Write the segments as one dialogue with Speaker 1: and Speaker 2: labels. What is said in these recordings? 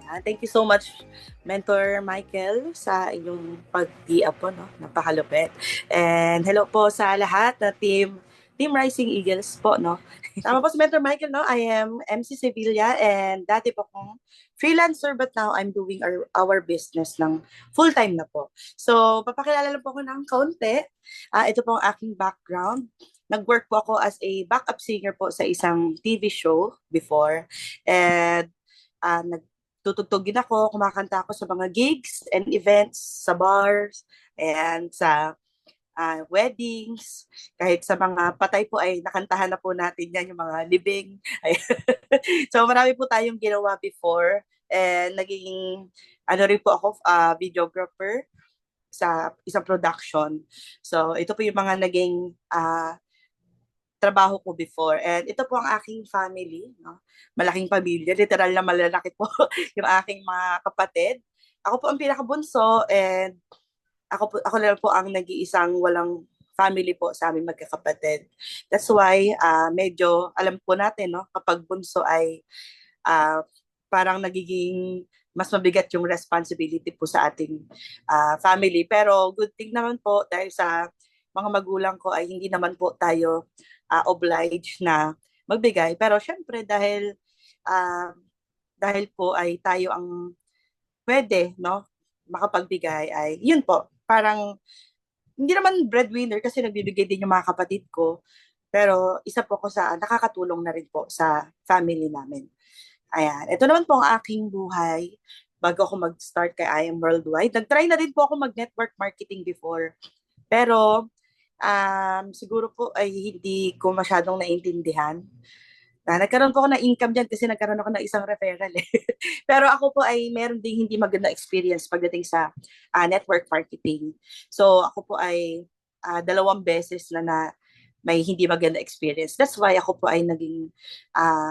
Speaker 1: Ayan. Thank you so much, Mentor Michael, sa inyong pag-tee-up po, no? Napakalupit. And hello po sa lahat na Team Rising Eagles po, no? Tama po si Mentor Michael, no? I am MC Sevilla and dati po akong freelancer but now I'm doing our business ng full-time na po. So, papakilala lang po ako ng kaunti. Ito po ang aking background. Nag-work po ako as a backup singer po sa isang TV show before. And nagtutugtog din ako, kumakanta ako sa mga gigs and events, sa bars, and sa weddings, kahit sa mga patay po ay nakantahan na po natin yan, yung mga libing. So marami po tayong ginawa before and naging ano rin po ako, videographer sa isang production. So ito po yung mga naging trabaho ko before. And ito po ang aking family, no? Malaking pamilya, literal na malalaki po yung aking mga kapatid. Ako po ang pinakabunso and ako lang po ang nag-iisang walang family po sa aming magkakapatid. That's why medyo alam po natin, no, kapag bunso ay uh, parang nagiging mas mabigat yung responsibility po sa ating family. Pero good thing naman po dahil sa mga magulang ko ay hindi naman po tayo obliged na magbigay. Pero syempre dahil po ay tayo ang pwede, no, makapagbigay ay yun po. Parang hindi naman breadwinner kasi nagbibigay din yung mga kapatid ko. Pero isa po ko sa nakakatulong na rin po sa family namin. Ayan. Ito naman po ang aking buhay bago ako mag-start kay I Am Worldwide. Nag-try na din po ako mag-network marketing before. Pero siguro po ay hindi ko masyadong naintindihan. Nagkaroon po ako ng income dyan kasi nagkaroon ako ng isang referral eh. Pero ako po ay meron ding hindi maganda experience pagdating sa network marketing. So ako po ay 2 beses na may hindi maganda experience. That's why ako po ay naging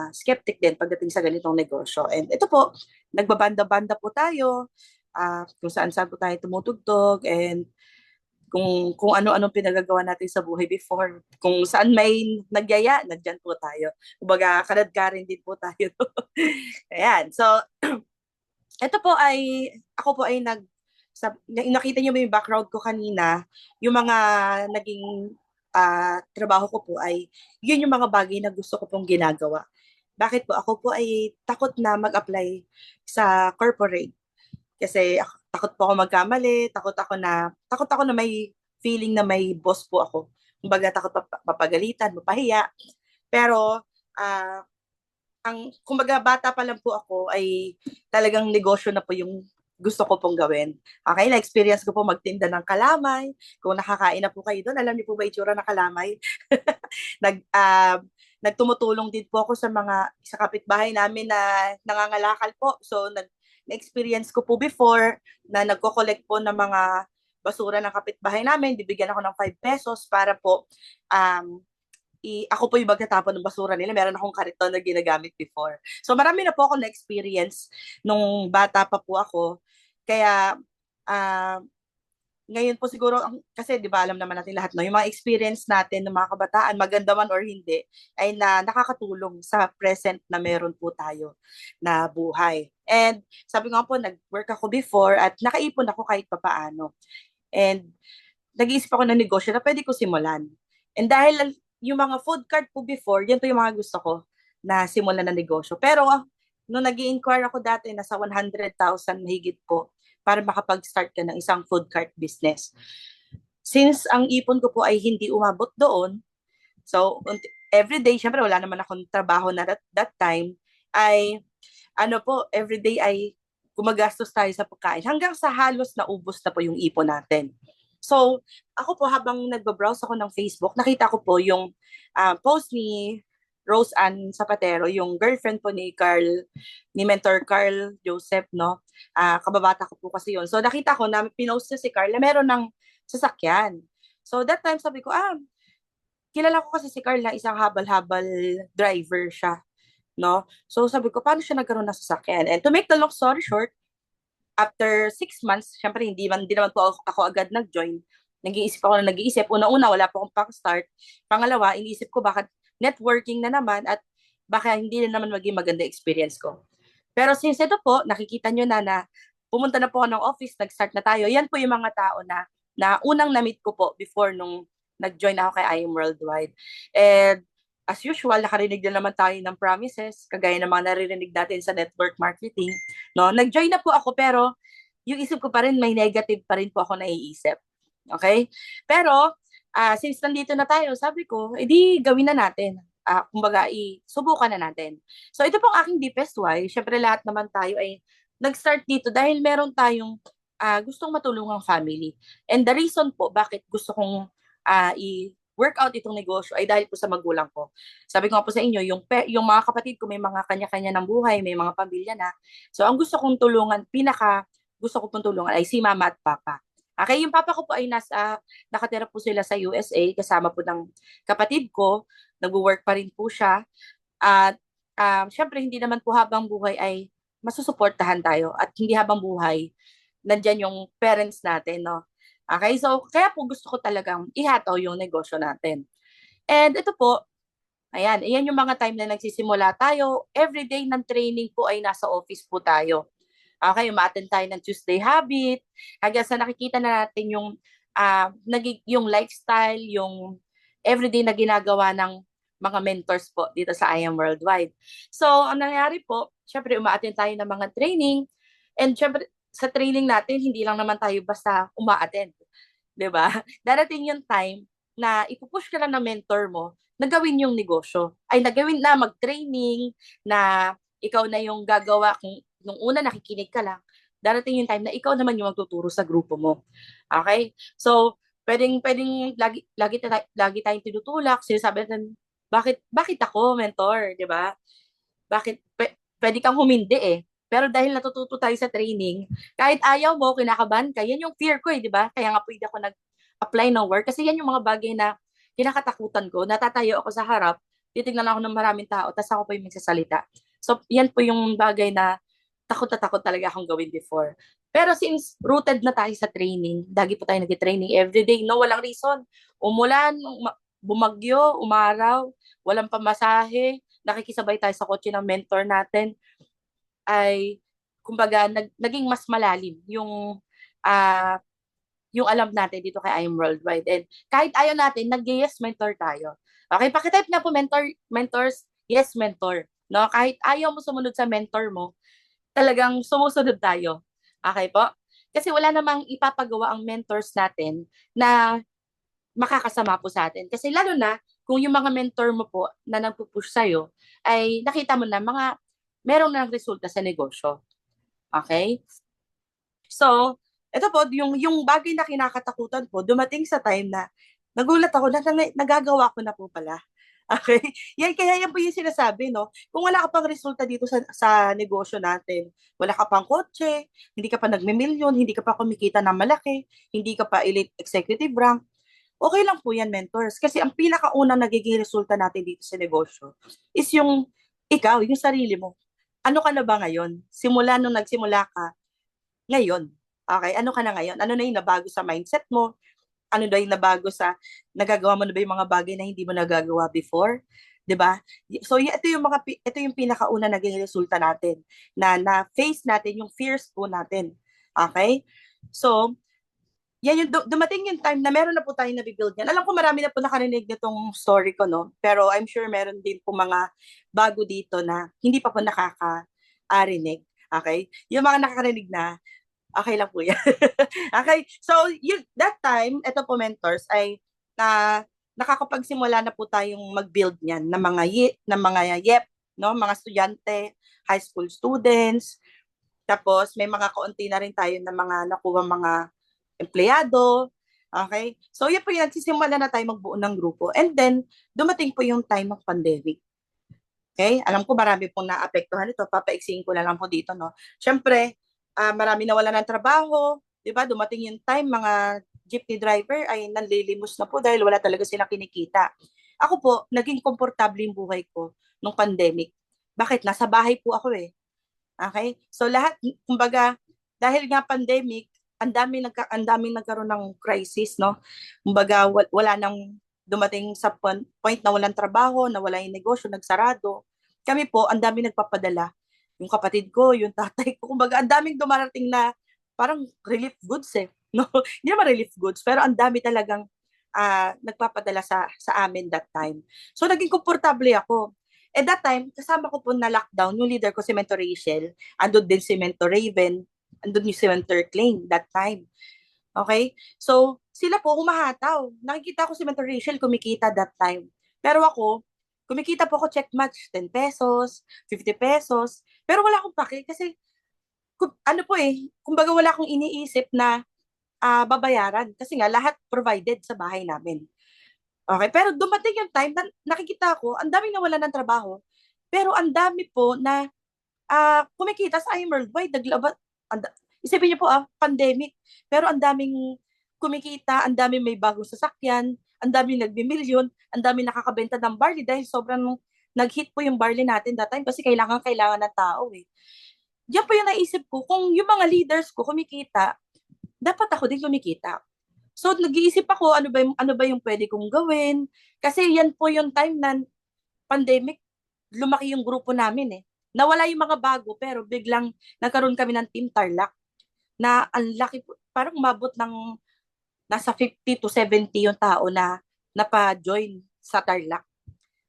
Speaker 1: skeptic din pagdating sa ganitong negosyo. And ito po, nagbabanda-banda po tayo, kung saan-saan po tayo tumutugtog, and kung ano-anong pinagagawa natin sa buhay before. Kung saan may nagyaya, nandyan po tayo. Kumbaga, kaladkarin din po tayo. Ayan. So, ito po ay, ako po ay nakita niyo ba yung background ko kanina, yung mga naging trabaho ko po ay, yun yung mga bagay na gusto ko pong ginagawa. Bakit po? Ako po ay takot na mag-apply sa corporate. Kasi takot po ako magkamali, takot ako na may feeling na may boss po ako. Kumbaga takot mapagalitan, mapahiya. Pero kumbaga bata pa lang po ako ay talagang negosyo na po yung gusto ko pong gawin. Okay, na-experience ko po magtinda ng kalamay. Kung nakakain na po kayo doon, alam niyo po ba itsura ng kalamay? Nagtumutulong din po ako sa kapitbahay namin na nangangalakal po. So na-experience ko po before na nagko-collect po ng mga basura ng kapitbahay namin, bibigyan ako ng 5 pesos para po ako po yung magtatapon ng basura nila. Meron akong kariton na ginagamit before. So marami na po ako na-experience nung bata pa po ako. Kaya ngayon po siguro, kasi di ba alam naman natin lahat, no? Yung mga experience natin ng mga kabataan, maganda man or hindi, ay nakakatulong sa present na meron po tayo na buhay. And sabi nga po, nag-work ako before at nakaipon ako kahit papaano. And nag-iisip ako ng negosyo na pwede ko simulan. And dahil yung mga food cart po before, yan po yung mga gusto ko na simulan na negosyo. Pero nung nag-i-inquire ako dati, nasa 100,000 mahigit po para makapag-start ka ng isang food cart business. Since ang ipon ko po ay hindi umabot doon, so everyday, syempre wala naman akong trabaho na that time, ay everyday ay gumagastos tayo sa pagkain hanggang sa halos naubos na po yung ipon natin. So, ako po habang nagbabrowse ako ng Facebook, nakita ko po yung post ni Rose Ann Zapatero, yung girlfriend po ni Mentor Carl Joseph, no? Kababata ko po kasi yun. So, nakita ko na pinost niya si Carl na meron ng sasakyan. So, that time sabi ko, kilala ko kasi si Carl na isang habal-habal driver siya, no? So, sabi ko, paano siya nagkaroon ng sasakyan? And to make the long story short, after 6 months, syempre hindi naman po ako agad nag-join. Nag-iisip ako na nag-iisip. Una-una, wala po akong pang-start. Pangalawa, iniisip ko bakit networking na naman at baka hindi na naman maging maganda experience ko. Pero since ito po, nakikita nyo na pumunta na po ako ng office, nag-start na tayo. Yan po yung mga tao na unang na-meet ko po before nung nag-join ako kay I Am Worldwide. And as usual, nakarinig din naman tayo ng promises, kagaya ng mga naririnig natin sa network marketing. No? Nag-join na po ako, pero yung isip ko pa rin, may negative pa rin po ako naiisip. Okay? Pero, since nandito na tayo, sabi ko, edi gawin na natin. Kumbaga, subukan na natin. So, ito pong aking deepest why. Siyempre, lahat naman tayo ay nag-start dito dahil meron tayong gustong matulungang family. And the reason po bakit gusto kong i-workout itong negosyo ay dahil po sa magulang ko. Sabi ko nga po sa inyo, yung mga kapatid ko may mga kanya-kanya ng buhay, may mga pamilya na. So, ang gusto kong tulungan, gusto ko pong tulungan ay si mama at papa. Okay, yung papa ko po ay nakatira po sila sa USA kasama po ng kapatid ko. Nag-work pa rin po siya. At syempre, hindi naman po habang buhay ay masusuportahan tayo. At hindi habang buhay, nandyan yung parents natin, no? Okay, so kaya po gusto ko talagang ihataw yung negosyo natin. And ito po, ayan yung mga time na nagsisimula tayo. Everyday ng training po ay nasa office po tayo. Okay, ma-attend tayo ng Tuesday Habit. Hanggang sa nakikita na natin yung lifestyle, yung everyday na ginagawa ng mga mentors po dito sa I Am Worldwide. So, ang nangyari po, syempre uma-attend tayo ng mga training. And syempre, sa training natin, hindi lang naman tayo basta uma-attend. 'Di ba? Darating yung time na ipupush ka lang ng mentor mo na gawin yung negosyo. Ay, nagawin na mag-training, na ikaw na yung gagawa kung nung una nakikinig ka lang, darating yung time na ikaw naman yung magtuturo sa grupo mo. Okay? So, pwedeng lagi tayong tinutulak, sinasabi natin, bakit ako, mentor, 'di ba? Pwede kang humindi eh. Pero dahil natututo tayo sa training, kahit ayaw mo, kinakabahan ka, yan yung fear ko eh, di ba? Kaya nga pwede ako nag-apply ng work. Kasi yan yung mga bagay na kinakatakutan ko. Natatayo ako sa harap, titignan ako ng maraming tao, tapos ako pa yung magsasalita. So, yan po yung bagay na takot na takot talaga akong gawin before. Pero since rooted na tayo sa training, lagi po tayo nag-training everyday, no, walang reason. Umulan, bumagyo, umaraw, walang pamasahe, nakikisabay tayo sa kotse ng mentor natin, ay kumbaga naging mas malalim yung alam natin dito kay I Am Worldwide. And kahit ayaw natin, nag-yes mentor tayo. Okay, pakitype na po mentors, yes mentor. No, kahit ayaw mo sumunod sa mentor mo, talagang sumusunod tayo. Okay po? Kasi wala namang ipapagawa ang mentors natin na makakasama po sa atin. Kasi lalo na kung yung mga mentor mo po na nagpupush sa'yo, ay nakita mo na merong na resulta sa negosyo. Okay? So, ito po, yung bagay na kinakatakutan po, dumating sa time na nagulat ako na nagagawa ko na po pala. Okay? Kaya yan po yung sinasabi, no? Kung wala ka pang resulta dito sa negosyo natin, wala ka pang kotse, hindi ka pa nagme-million, hindi ka pa kumikita ng malaki, hindi ka pa elite executive rank, okay lang po yan, mentors. Kasi ang pinakaunang nagiging resulta natin dito sa negosyo is yung ikaw, yung sarili mo. Ano ka na ba ngayon? Simula nung nagsimula ka, ngayon. Okay, ano ka na ngayon? Ano na yung nabago sa mindset mo? Ano na yung nabago nagagawa mo na ba yung mga bagay na hindi mo nagagawa before? 'Di ba? So, ito yung pinakauna naging resulta natin na face natin yung fears po natin. Okay? So, yan yung dumating yung time na meron na po tayong nabibuild yan. Alam ko marami na po nakarinig nitong story ko, no? Pero I'm sure meron din po mga bago dito na hindi pa po nakakarinig. Okay? Yung mga nakakarinig na, okay lang po yan. Okay? So, that time, ito po mentors, ay nakakapagsimula na po tayong mag-build niyan ng mga YEP, no? Mga estudyante, high school students. Tapos, may mga kaunti na rin tayo na mga nakuha mga empleyado. Okay? So, yun po yung nagsisimula na tayo magbuo ng grupo. And then, dumating po yung time ng pandemic. Okay? Alam ko marami pong naapektuhan ito. Papaiksiin ko na lang po dito, no? Siyempre, marami nawala ng trabaho. Diba? Dumating yung time, mga jeepney driver ay nanlilimos na po dahil wala talaga silang kinikita. Ako po, naging komportable yung buhay ko nung pandemic. Bakit? Nasa bahay po ako eh. Okay? So lahat, kumbaga, dahil nga pandemic, ang daming nagkaroon ng crisis, no? Kumbaga, wala nang dumating sa point na walang trabaho, na wala yung negosyo, nagsarado. Kami po, ang dami nagpapadala yung kapatid ko, yung tatay ko. Kumbaga, ang daming dumarating na parang relief goods eh. No? Hindi naman relief goods, pero ang dami talagang nagpapadala sa amin that time. So, naging komportable ako. At that time, kasama ko po na lockdown, yung leader ko si Mentor Rachel, andun din si Mentor Raven, andun yung si Mentor Kling that time. Okay? So, sila po humahataw. Nakikita ko si Mentor Rachel kumikita that time. Pero ako, kumikita po ako check match, 10 pesos, 50 pesos. Pero wala akong pake kasi ano po eh, kumbaga wala akong iniisip na babayaran. Kasi nga, lahat provided sa bahay namin. Okay, pero dumating yung time na nakikita ko, ang daming nawala ng trabaho, pero ang dami po na kumikita sa Emerald Worldwide, isipin niyo po pandemic, pero ang daming kumikita, ang daming may bagong sasakyan, ang daming nagbi-million, ang daming nakakabenta ng barley dahil sobrang nag-hit po yung barley natin that time kasi kailangan ng tao eh. Diyan po yung naisip ko, kung yung mga leaders ko kumikita, dapat ako din kumikita. So nag-iisip ako ano ba yung pwede kong gawin kasi yan po yung time na pandemic lumaki yung grupo namin eh. Nawala yung mga bago pero biglang nagkaroon kami ng Team Tarlac na ang laki po, parang umabot ng nasa 50 to 70 yung tao na napa-join sa Tarlac.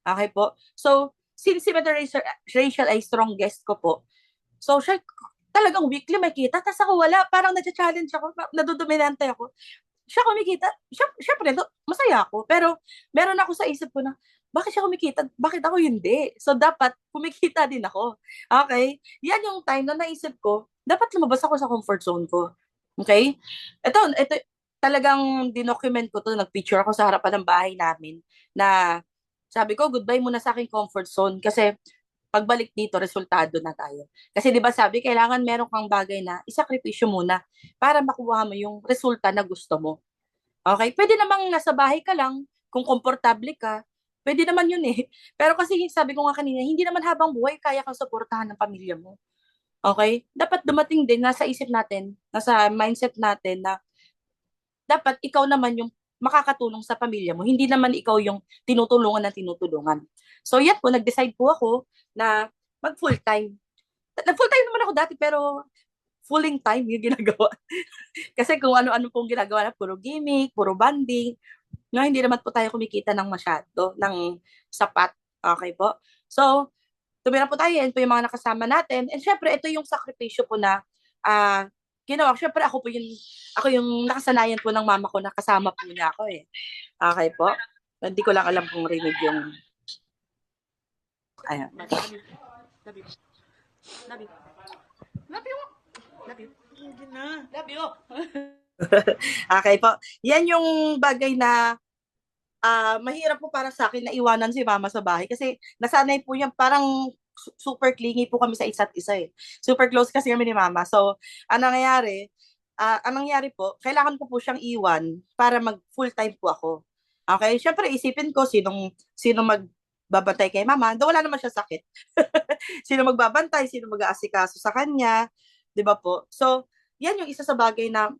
Speaker 1: Okay po. So, since si Mr. Rachel ay strong guest ko po, so siya talagang weekly may kita, tapos ako wala, parang na-challenge ako, nadudominante ako. Siya kumikita, syempre, masaya ako. Pero meron ako sa isip ko na, bakit siya kumikita? Bakit ako hindi? So, dapat kumikita din ako. Okay? Yan yung time na naisip ko, dapat lumabas ako sa comfort zone ko. Okay? Ito, talagang dinocument ko to, nagpicture ako sa harapan ng bahay namin na sabi ko, goodbye muna sa aking comfort zone kasi pagbalik dito, resultado na tayo. Kasi di ba sabi, kailangan meron kang bagay na isakripisyo muna para makuha mo yung resulta na gusto mo. Okay? Pwede namang nasa bahay ka lang, kung komportable ka, pwede naman yun eh. Pero kasi sabi ko nga kanina, hindi naman habang buhay kaya kang suportahan ng pamilya mo. Okay? Dapat dumating din, nasa isip natin, nasa mindset natin na dapat ikaw naman yung makakatulong sa pamilya mo. Hindi naman ikaw yung tinutulungan ng tinutulungan. So yan po, nag-decide po ako na mag full-time. Nag-full-time naman ako dati pero fulling time yung ginagawa. Kasi kung ano-ano pong ginagawa na puro gimmick, puro banding, no, hindi naman po tayo kumikita ng masyado, ng sapat. Okay po? So, tumira po tayo, yan po yung mga nakasama natin. And syempre, ito yung sakripisyo po na uh, ginawa. Syempre, ako yung nakasanayan po ng mama ko na kasama po niya ako eh. Okay po? Hindi ko lang alam kung rinig yung ayan. Love you. Love you. Love you. Love you. Love you. Okay po. Yan yung bagay na mahirap po para sa akin na iwanan si mama sa bahay kasi nasanay po yan, parang super clingy po kami sa isa't isa eh. Super close kasi kami ni mama. So, anong nangyari po, kailangan ko po siyang iwan para mag full time po ako. Okay? Syempre, isipin ko sino magbabantay kay mama. Wala naman siya sakit. Sino magbabantay, sino mag-aasikaso sa kanya. Di ba po? So, yan yung isa sa bagay na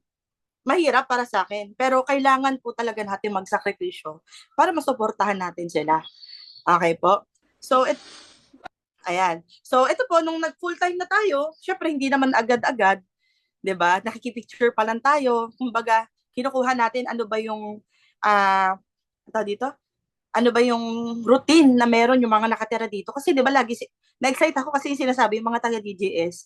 Speaker 1: mahirap para sa akin. Pero kailangan po talaga natin magsakripisyo para masuportahan natin sila. Okay po? So, ayan. So, ito po, nung nag-full-time na tayo, syempre hindi naman agad-agad, 'di ba? Nakikipicture pa lang tayo. Kumbaga, kinukuha natin ano ba yung dito? Ano ba yung routine na meron yung mga nakatira dito? Kasi 'di ba na-excite ako kasi yung sinasabi yung mga taga DJS,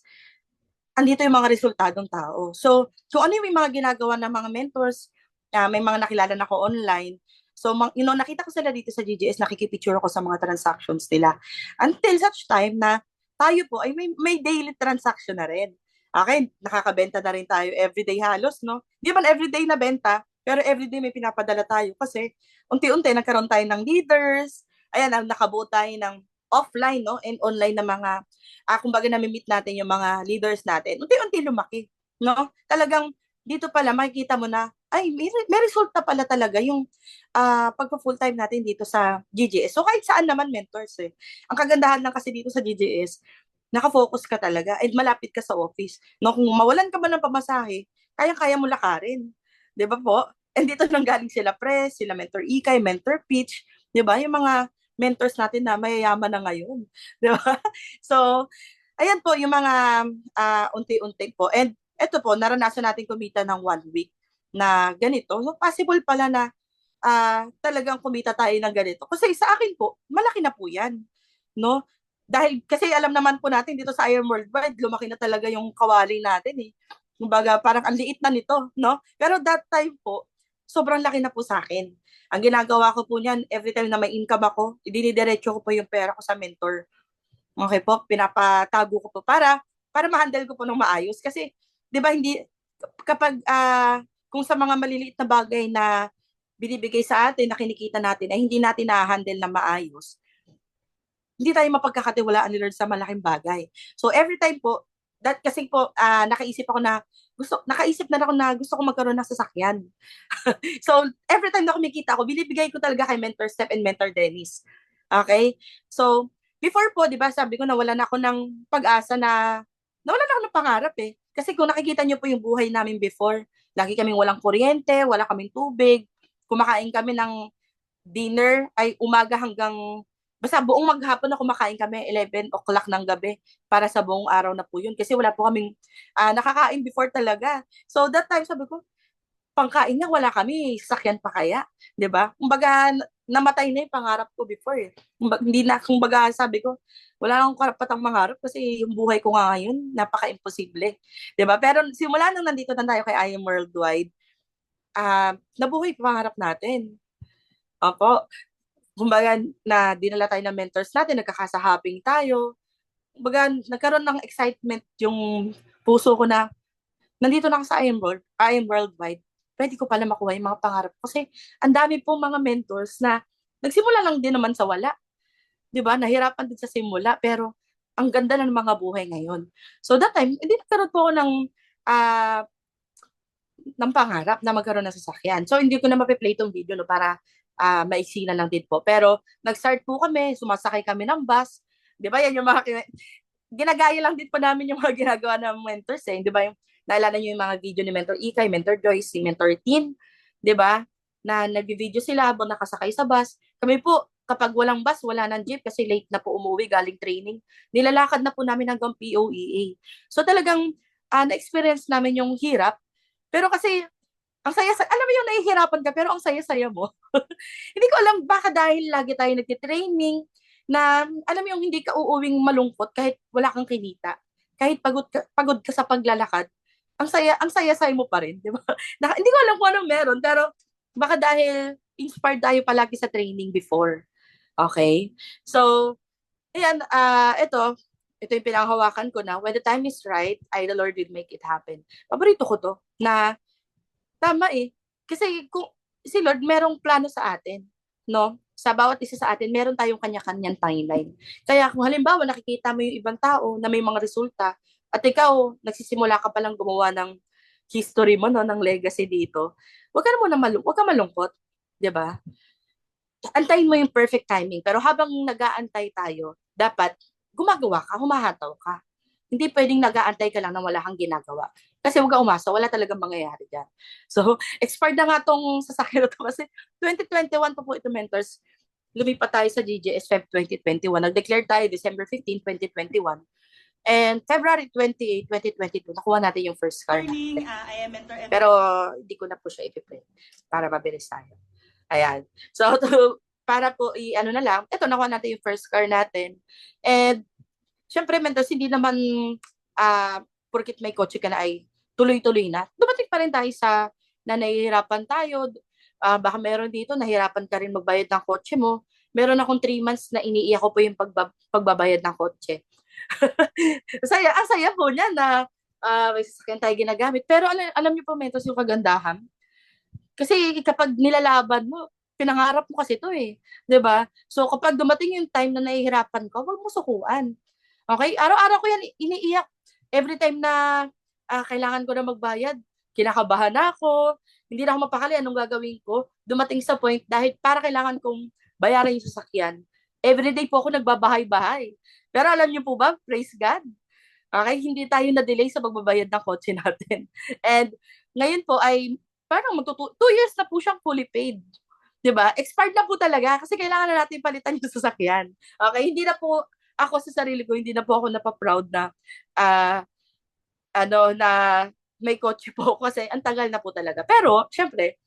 Speaker 1: andito yung mga resultadong tao. So ano yung mga ginagawa ng mga mentors? May mga nakilala na ko online. So, nakita ko sila dito sa GGS, nakikipicture ako sa mga transactions nila. Until such time na tayo po ay may daily transaction na rin. Okay, nakakabenta na rin tayo everyday halos, no? Di man everyday na benta, pero everyday may pinapadala tayo kasi unti-unti nagkaroon tayo ng leaders, ayan, nakabuo tayo ng offline, no? And online na mga kumbaga nami-meet natin yung mga leaders natin, unti-unti lumaki, no? Talagang dito pala makikita mo na, ay, may resulta pala talaga yung pagpa-full time natin dito sa GGS. So kahit saan naman mentors eh. Ang kagandahan lang kasi dito sa GGS, nakafocus ka talaga and malapit ka sa office. No, kung mawalan ka ba ng pamasahe, kayang-kaya mo lakarin. 'Di ba po? And dito nang galing sila Pres, sila Mentor Ikay, Mentor Pitch, 'di ba? Yung mga mentors natin na mayayaman na ngayon. 'Di ba? So, ayan po yung mga unti-unti po. And ito po, naranasan natin kumita ng 1 week na ganito. So, possible pala na talagang kumita tayo ng ganito. Kasi sa akin po, malaki na po yan. No? Dahil kasi alam naman po natin dito sa IM Worldwide, lumaki na talaga yung kawali natin eh. Kumbaga, parang ang liit na nito, no? Pero that time po, sobrang laki na po sa akin. Ang ginagawa ko po niyan, every time na may income ako, idinidiretso ko po yung pera ko sa mentor. Okay po, pinapatago ko po para ma-handle ko po ng maayos. Kasi, di ba, hindi, kapag, kung sa mga maliliit na bagay na binibigay sa atin, na kinikita natin, ay hindi natin na-handle na maayos, hindi tayo mapagkakatiwalaan ni Lord sa malaking bagay. So, every time po, kasi po, nakaisip ako na, nakaisip na ako na gusto ko magkaroon ng sasakyan. So, every time na kumikita ako, binibigay ko talaga kay Mentor Steph and Mentor Dennis. Okay? So, before po, di ba, sabi ko nawalan ako ng pag-asa nawalan ako ng pangarap eh. Kasi kung nakikita niyo po yung buhay namin before, lagi kaming walang kuryente, wala kaming tubig, kumakain kami ng dinner ay umaga hanggang basta buong maghapon na kumakain kami 11 o'clock ng gabi para sa buong araw na po yun kasi wala po kaming nakakain before talaga. So that time sabi ko, pangkain nga wala kami, sasakyan pa kaya, 'di ba? Kumbaga namatay na 'yung pangarap ko before eh. Hindi na kumbaga sabi ko, wala akong karapatang mangarap kasi yung buhay ko nga ngayon napaka-imposible, 'di ba? Pero simula nang nandito na tayo kay I Am Worldwide, nabuhay yung pangarap natin. Opo, kumbaga na dinala tayo ng mentors natin, nagkakasahabing tayo. Kumbaga nagkaroon ng excitement yung puso ko na nandito na ako sa I Am Worldwide, pwede ko pala makuha yung mga pangarap. Kasi ang dami pong mga mentors na nagsimula lang din naman sa wala. 'Di ba? Nahirapan din sa simula, pero ang ganda ng mga buhay ngayon. So that time, hindi nagkaroon po ako ah, ng pangarap na magkaroon ng sasakyan. So hindi ko na mape-play tong video no, para maiksi na lang din po. Pero nag-start po kami, sumasakay kami ng bus. 'Di ba? Yan yung mga ginagaya lang din po namin yung mga ginagawa ng mentors eh. 'Di ba? Yung naalala niyo yung mga video ni Mentor Ikay, Mentor Joyce, si Mentor Tin, 'di ba? Na nagvi-video sila habang nakasakay sa bus. Kami po, kapag walang bus, wala nang jeep kasi late na po umuwi galing training. Nilalakad na po namin hanggang POEA. So talagang na-experience namin yung hirap. Pero kasi ang saya, alam mo yung nahihirapan ka, pero ang saya-saya mo. Hindi ko alam, baka dahil lagi tayo nagtitraining, na alam mo yung hindi ka uuwing malungkot kahit wala kang kinita. Kahit pagod ka sa paglalakad, ang saya-saya mo pa rin, di ba? Hindi ko alam kung anong meron, pero baka dahil inspired tayo palagi sa training before. Okay? So, ayan, ito yung pinanghawakan ko na, when the time is right, the Lord will make it happen. Paborito ko to, na tama eh. Kasi kung si Lord merong plano sa atin, no? Sa bawat isa sa atin, meron tayong kanya-kanyang timeline. Kaya kung halimbawa nakikita mo yung ibang tao na may mga resulta at ikaw nagsisimula ka palang gumawa ng history mo no, ng legacy dito, wag ka na muna wag ka malungkot, 'di ba? Antayin mo yung perfect timing. Pero habang nag-aantay tayo, dapat gumagawa ka, humahataw ka. Hindi pwedeng nag-aantay ka lang na wala kang ginagawa. Kasi huwag ka umasa, wala talagang mangyayari dyan. So, expired na nga tong sasakyan na to kasi 2021 pa po ito, mentors. Lumipat tayo sa GGS Feb 2021. Nag-declare tayo December 15, 2021. And February 28, 2022, nakuha natin yung first car natin. Pero hindi ko na po siya ipiprint para mabilis tayo. Ayan. So, para po ano na lang, ito, nakuha natin yung first car natin. And syempre, mentors, hindi naman porkit may kotse ka na ay tuloy-tuloy na. Dumating pa rin tayo sa na nahihirapan tayo. Baka meron dito, nahirapan ka rin magbayad ng kotse mo. Meron akong 3 months na iniiyak ko po yung pagbabayad ng kotse. Ang saya po niya na may sasakyan tayo ginagamit. Pero alam niyo po, mentors, yung kagandahan. Kasi kapag nilalaban mo, pinangarap mo kasi ito eh. 'Di ba? So kapag dumating yung time na nahihirapan ka, huwag mo sukuan. Okay? Araw-araw ko yan iniiyak. Every time na kailangan ko na magbayad, kinakabahan na ako, hindi na ako mapakali anong gagawin ko. Dumating sa point, dahil para kailangan kong bayaran yung sasakyan, everyday po ako nagbabahay-bahay. Pero alam niyo po ba, praise God, okay, hindi tayo na-delay sa pagbabayad ng kotse natin. And ngayon po ay parang 2 years na po siyang fully paid. 'Di ba? Expired na po talaga kasi kailangan na natin palitan yung sasakyan. Okay, hindi na po ako sa sarili ko, hindi na po ako napaproud na, ah, ano, na may kotse po kasi ang tagal na po talaga. Pero, syempre,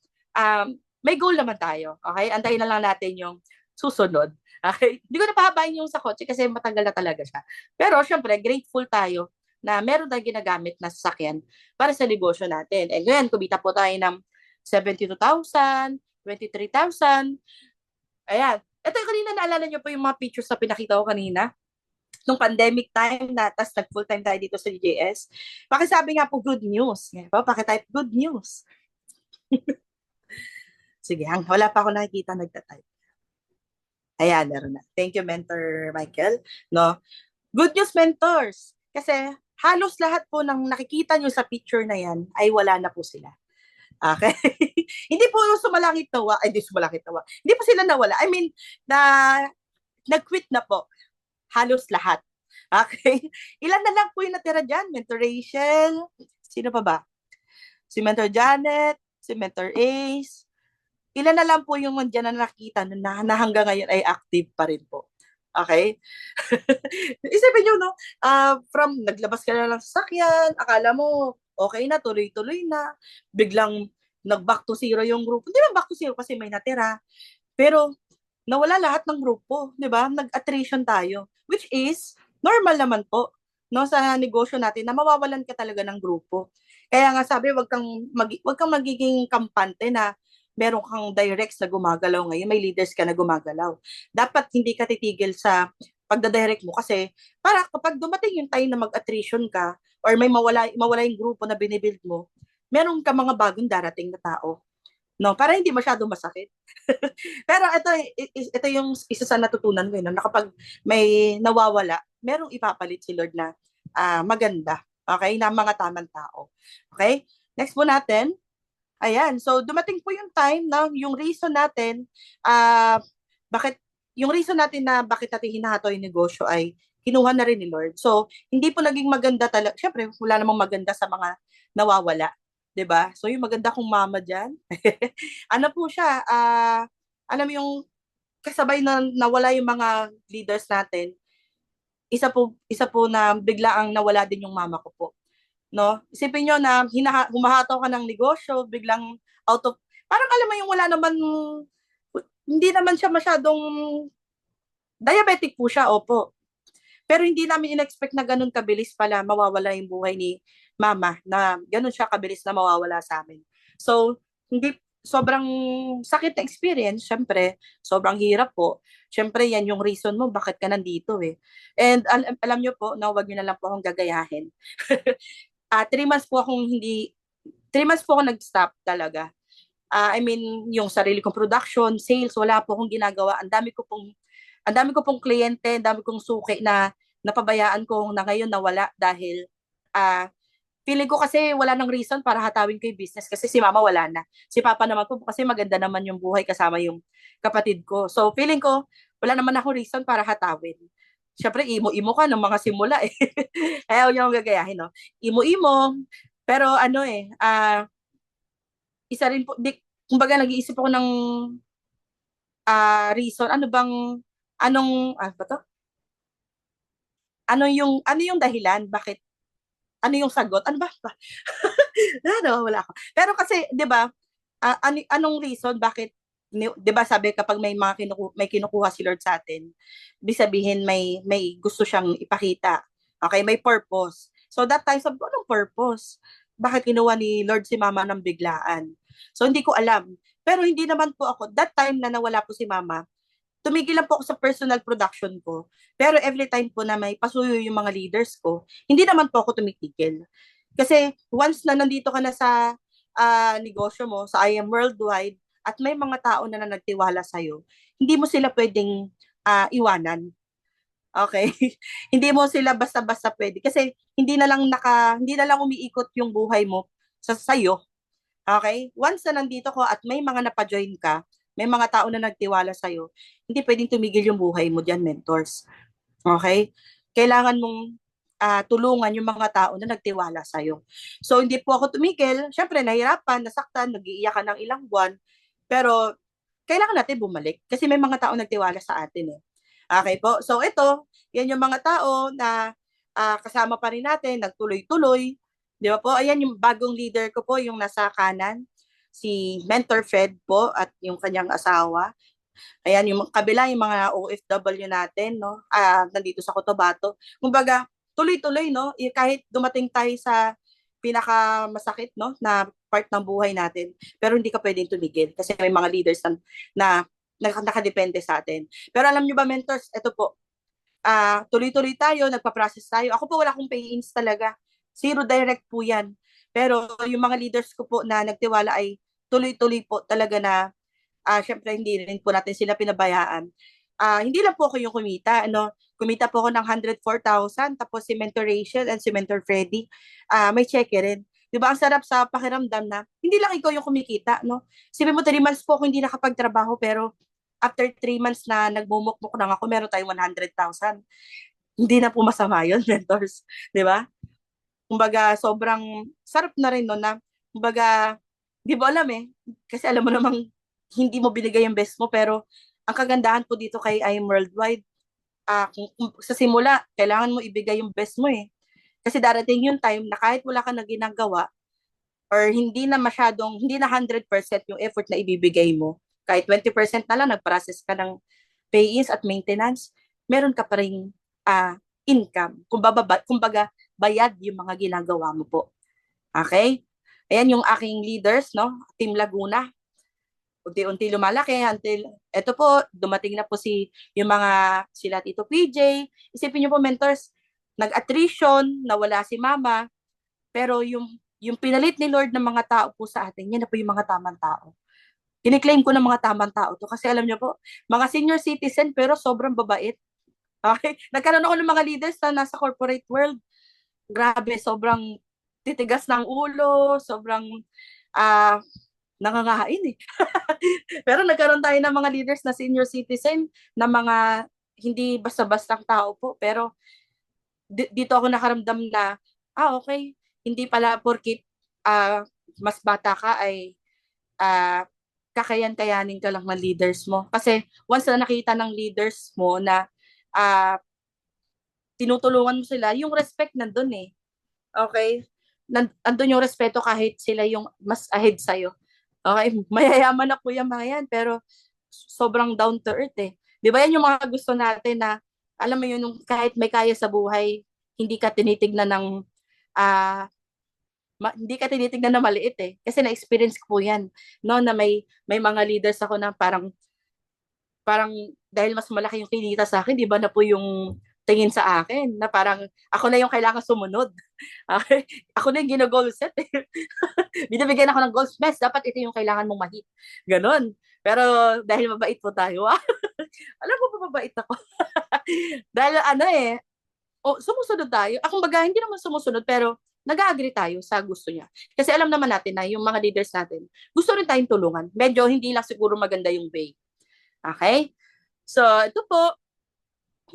Speaker 1: may goal naman tayo. Okay? Antayin na lang natin yung susunod. Okay? Hindi ko na pahabain yung sa kotse kasi matagal na talaga siya. Pero, syempre, grateful tayo na meron tayong ginagamit na sasakyan para sa negosyo natin. And ngayon, kumita po tayo ng 72,000, 23,000. Ayan. Ito yung kanina, naalala nyo po yung mga pictures na pinakita ko kanina? Nung pandemic time na, tas nag-full time tayo dito sa DJS. Pakisabi nga po, good news. Ngayon po, pakitype, good news. Sige, wala pa ako nakikita nagtatype. Ayan, meron na. Thank you, Mentor Michael. No? Good news, mentors. Kasi halos lahat po ng nakikita nyo sa picture na yan ay wala na po sila. Okay? Hindi po sumalangit tawa. Ay, hindi sumalangit tawa. Hindi po sila nawala. I mean, nag-quit na po. Halos lahat. Okay? Ilan na lang po yung natira dyan? Mentor Rachel? Sino pa ba? Si Mentor Janet? Si Mentor Ace? Ilan na lang po yung dyan na nakita na hanggang ngayon ay active pa rin po. Okay? Isipin nyo, no? From naglabas ka na ng sasakyan, akala mo, okay na, tuloy-tuloy na. Biglang nag-back to zero yung grupo. Hindi lang back to zero kasi may natira. Pero nawala lahat ng grupo, 'di ba? Nag-attrition tayo, which is normal naman po, no, sa negosyo natin na mawawalan ka talaga ng grupo. Kaya nga sabi, wag kang magiging kampante na meron kang directs na gumagalaw ngayon, may leaders ka na gumagalaw. Dapat hindi ka titigil sa pagda-direct mo kasi para kapag dumating yung time na mag-attrition ka or may mawala yung grupo na binibuild mo, meron ka mga bagong darating na tao. No, para hindi masyadong masakit. Pero ito yung isa sa natutunan ko, no, na kapag may nawawala, merong ipapalit si Lord na maganda. Okay? Na mga tamang tao. Okay? Next po natin. Ayan. So, dumating po yung time na yung reason natin, bakit, yung reason natin na bakit natin hinahato yung negosyo ay kinuha na rin ni Lord. So, hindi po naging maganda talaga. Siyempre, wala namang maganda sa mga nawawala. 'Di ba? So, yung maganda kong mama dyan, ano po siya, alam mo yung kasabay na nawala yung mga leaders natin, isa po na bigla ang nawala din yung mama ko po. No? Isipin nyo na humahataw ka ng negosyo, biglang out of, parang alam mo yung wala naman, hindi naman siya masyadong, diabetic po siya, opo. Pero hindi namin in-expect na ganun kabilis pala mawawala yung buhay ni mama, na ganun siya kabilis na mawawala sa amin. So, hindi, sobrang sakit na experience, syempre, sobrang hirap po. Syempre, yan yung reason mo bakit ka nandito eh. And alam nyo po, na wag nyo na lang po akong gagayahin. 3 months po akong hindi, 3 months po ako nag-stop talaga. I mean, yung sarili kong production, sales, wala po akong ginagawa. Ang dami ko pong kliyente, ang dami kong suki na napabayaan ko na ngayon nawala dahil feeling ko kasi wala nang reason para hatawin ko yung business kasi si mama wala na. Si papa naman po kasi maganda naman yung buhay kasama yung kapatid ko. So feeling ko wala naman ako reason para hatawin. Siyempre, imo-imo ka ng mga simula eh. Kaya huwag niyo akong gagayahin, no? Imo-imo. Pero ano eh, isa rin po, kumbaga nag-iisip ako ng reason, ba to? Ano yung dahilan? Bakit? Ano yung sagot? Ano ba? Wala ako. Pero kasi, 'di ba? Anong reason bakit 'di ba sabi kapag may kinukuha si Lord sa atin, ibig sabihin may gusto siyang ipakita. Okay, may purpose. So that time sabi ko, anong purpose? Bakit kinuha ni Lord si Mama ng biglaan? So hindi ko alam. Pero hindi naman po ako, that time na nawala po si Mama, tumigil lang po ako sa personal production ko. Pero every time po na may pasuyo yung mga leaders ko, hindi naman po ako tumitigil. Kasi once na nandito ka na sa negosyo mo, sa I Am Worldwide, at may mga tao na nagtiwala sa'yo, hindi mo sila pwedeng iwanan. Okay? Hindi mo sila basta-basta pwede. Kasi hindi na lang umiikot yung buhay mo sa'yo. Okay? Once na nandito ko at may mga napajoin ka, may mga tao na nagtiwala sa'yo, hindi pwedeng tumigil yung buhay mo dyan, mentors. Okay? Kailangan mong tulungan yung mga tao na nagtiwala sa'yo. So, hindi po ako tumigil. Siyempre, nahirapan, nasaktan, nag-iiyakan ng ilang buwan. Pero, kailangan natin bumalik. Kasi may mga tao nagtiwala sa atin eh. Okay po. So ito, yan yung mga tao na kasama pa rin natin, nagtuloy-tuloy. Di ba po? Ayan yung bagong leader ko po, yung nasa kanan, si Mentor Fred po at yung kanyang asawa. Ayan, yung kabila, yung mga OFW natin, no? Nandito sa Cotabato. Kumbaga, tuloy-tuloy, no? Kahit dumating tayo sa pinakamasakit, no? Na part ng buhay natin. Pero hindi ka pwedeng tumigil kasi may mga leaders na nakadepende sa atin. Pero alam nyo ba, mentors, ito po, tuloy-tuloy tayo, nagpa-process tayo. Ako po, wala akong pay-ins talaga. Zero direct po yan. Pero yung mga leaders ko po na nagtiwala ay tuloy-tuloy po talaga na syempre hindi rin po natin sila pinabayaan. Hindi lang po ako yung kumita, ano, kumita po ako ng 104,000, tapos si Mentor Rachel and si Mentor Freddy, may cheque rin. Di ba, ang sarap sa pakiramdam na hindi lang ikaw yung kumikita, no? Sabi mo, 3 months po ako hindi nakapagtrabaho, pero after 3 months na nagmumukmuk lang ako, meron tayong 100,000. Hindi na po masama yun, mentors. Di ba? Kumbaga, sobrang sarap na rin no na, kumbaga, di ba alam eh, kasi alam mo namang hindi mo binigay yung best mo, pero ang kagandahan po dito kay I Am Worldwide, kung sa simula, kailangan mo ibigay yung best mo eh. Kasi darating yung time na kahit wala ka na ginagawa, or hindi na 100% yung effort na ibibigay mo, kahit 20% na lang, nag-process ka ng pay-ins at maintenance, meron ka pa rin income. Kumbaga, bayad yung mga ginagawa mo po. Okay? Ayan yung aking leaders, no? Team Laguna. Unti-unti lumalaki until eto po, dumating na po yung mga sila Tito PJ. Isipin niyo po, mentors, nag-attrition, nawala si Mama, pero yung pinalit ni Lord ng mga tao po sa atin, yan na po yung mga tamang tao. Kiniklaim ko ng mga tamang tao to kasi alam niyo po, mga senior citizen pero sobrang babait. Okay? Nagkaroon ako ng mga leaders na nasa corporate world. Grabe, sobrang titigas ng ulo, sobrang ah nangangahain eh. Pero nagkaroon tayo ng mga leaders na senior citizen, na mga hindi basta-bastang tao po. Pero dito ako nakaramdam na, okay, hindi pala porkit ah, mas bata ka ay ah, kakayan-kayanin ka lang ng leaders mo. Kasi once na nakita ng leaders mo na ah, tinutulungan mo sila, yung respect nandun eh. Okay? Nandun yung respeto kahit sila yung mas ahead sa'yo. Okay? Mayayaman na po yung mga yan, pero sobrang down to earth eh. Di ba yan yung mga gusto natin na, alam mo yun, kahit may kaya sa buhay, hindi ka tinitignan ng, hindi ka tinitignan na maliit eh. Kasi na-experience ko po yan. No, na may mga leaders ako na parang dahil mas malaki yung kinita sa akin, di ba na po yung tingin sa akin na parang ako na yung kailangan sumunod. Okay? Ako na yung gino-goal set. Binibigyan ako ng goals, best, dapat ito yung kailangan mong mahit. Ganon. Pero dahil mabait po tayo, alam mo pa mabait ako. Dahil ano eh, sumusunod tayo. Akong baga, hindi naman sumusunod, pero nag-agree tayo sa gusto niya. Kasi alam naman natin na yung mga leaders natin, gusto rin tayong tulungan. Medyo hindi lang siguro maganda yung way. Okay? So, ito po,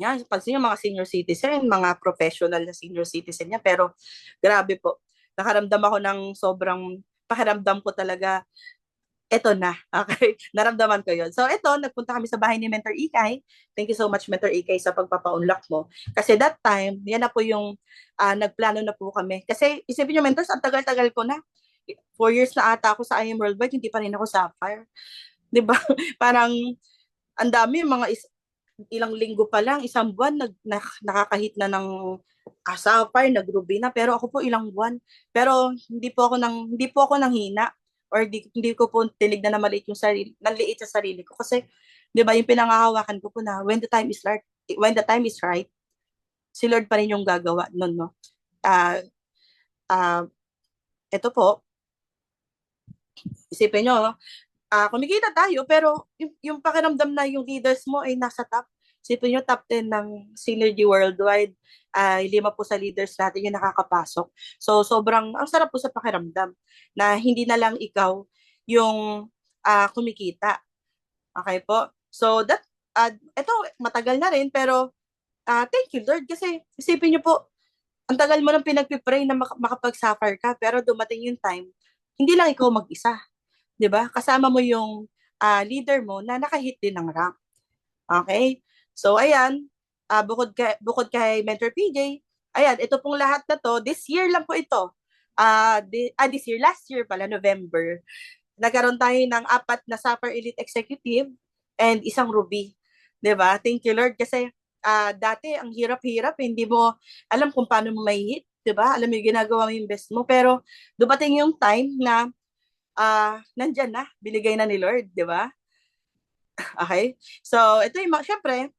Speaker 1: yan, pansin yung mga senior citizen, mga professional na senior citizen niya, pero grabe po. Nakaramdam ako ng sobrang pakiramdam ko talaga, eto na, okay? Naramdaman ko yon. So, ito, nagpunta kami sa bahay ni Mentor Ikay. Thank you so much, Mentor Ikay, sa pagpapaunlak mo. Kasi that time, yan na po yung nagplano na po kami. Kasi, isipin nyo, mentors, ang tagal-tagal ko na. 4 years na ata ako sa I Am Worldwide, hindi pa rin ako sapphire. 'Di ba? Parang, ang dami, ilang linggo pa lang, isang buwan, nakakahit na ng sapphire, nag-ruby na, pero ako po ilang buwan. Pero hindi po ako nanghina, or hindi ko po tinignan na maliit yung sarili, nanliit sa sarili ko. Kasi, di ba, yung pinangahawakan ko po na when the time is right, si Lord pa rin yung gagawa nun, no? Ah, ah, ito po, isipin nyo, kumikita tayo, pero yung pakiramdam na yung leaders mo ay nasa top. Sipin nyo, top 10 ng Synergy Worldwide, ay 5 po sa leaders natin yung nakakapasok. So, sobrang, ang sarap po sa pakiramdam na hindi na lang ikaw yung kumikita. Okay po? So, ito, matagal na rin, pero thank you, Lord, kasi isipin nyo po, ang tagal mo nang pinagpipray na makapag-suffer ka, pero dumating yung time, hindi lang ikaw mag-isa. 'Di ba? Kasama mo yung leader mo na nakahit din ng rank. Okay? So ayan, bukod kay Mentor PJ, ayan, ito pong lahat na to, this year lang po ito. This year, last year pala, November, nagkaroon tayo ng 4 na Sapphire Elite Executive and isang Ruby. 'Di ba? Thank you Lord kasi dati ang hirap-hirap, hindi mo alam kung paano mo may hit, 'di ba? Alam mo yung ginagawa mo yung best mo, pero dumating yung time na nandyan na, binigay na ni Lord, 'di ba? Okay? So, ito yung syempre,